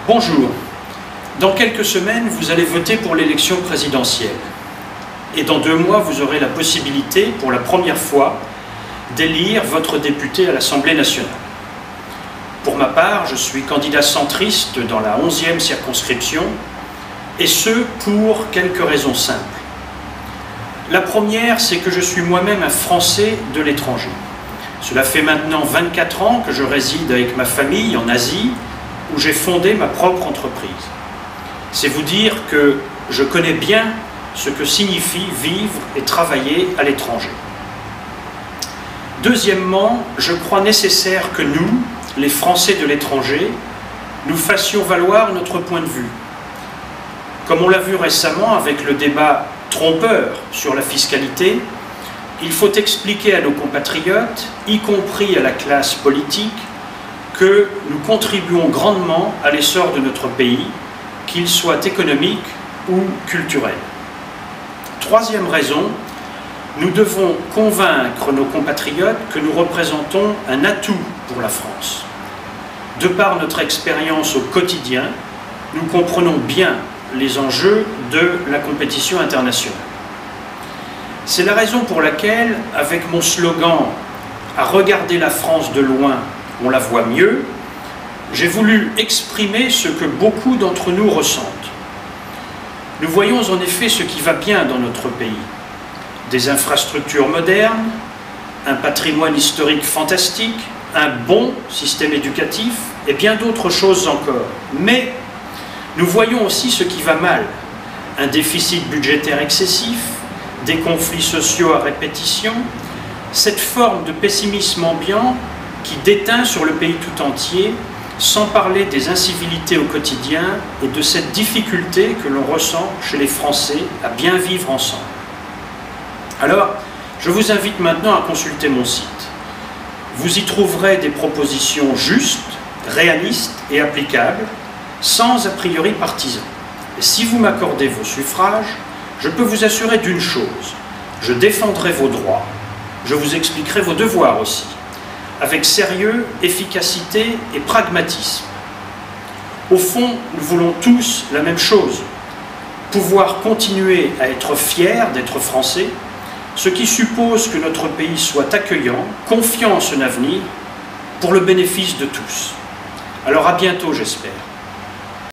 Bonjour. Dans quelques semaines, vous allez voter pour l'élection présidentielle. Et dans 2 mois, vous aurez la possibilité, pour la première fois, d'élire votre député à l'Assemblée nationale. Pour ma part, je suis candidat centriste dans la 11e circonscription, et ce, pour quelques raisons simples. La première, c'est que je suis moi-même un Français de l'étranger. Cela fait maintenant 24 ans que je réside avec ma famille en Asie, où j'ai fondé ma propre entreprise. C'est vous dire que je connais bien ce que signifie vivre et travailler à l'étranger. Deuxièmement, je crois nécessaire que nous, les Français de l'étranger, nous fassions valoir notre point de vue. Comme on l'a vu récemment avec le débat trompeur sur la fiscalité, il faut expliquer à nos compatriotes, y compris à la classe politique, que nous contribuons grandement à l'essor de notre pays, qu'il soit économique ou culturel. Troisième raison, nous devons convaincre nos compatriotes que nous représentons un atout pour la France. De par notre expérience au quotidien, nous comprenons bien les enjeux de la compétition internationale. C'est la raison pour laquelle, avec mon slogan « À regarder la France de loin, on la voit mieux », j'ai voulu exprimer ce que beaucoup d'entre nous ressentent. Nous voyons en effet ce qui va bien dans notre pays. Des infrastructures modernes, un patrimoine historique fantastique, un bon système éducatif et bien d'autres choses encore. Mais nous voyons aussi ce qui va mal. Un déficit budgétaire excessif, des conflits sociaux à répétition, cette forme de pessimisme ambiant qui déteint sur le pays tout entier, sans parler des incivilités au quotidien et de cette difficulté que l'on ressent chez les Français à bien vivre ensemble. Alors, je vous invite maintenant à consulter mon site. Vous y trouverez des propositions justes, réalistes et applicables, sans a priori partisan. Et si vous m'accordez vos suffrages, je peux vous assurer d'une chose, je défendrai vos droits, je vous expliquerai vos devoirs aussi, avec sérieux, efficacité et pragmatisme. Au fond, nous voulons tous la même chose, pouvoir continuer à être fiers d'être Français, ce qui suppose que notre pays soit accueillant, confiant en son avenir, pour le bénéfice de tous. Alors à bientôt, j'espère.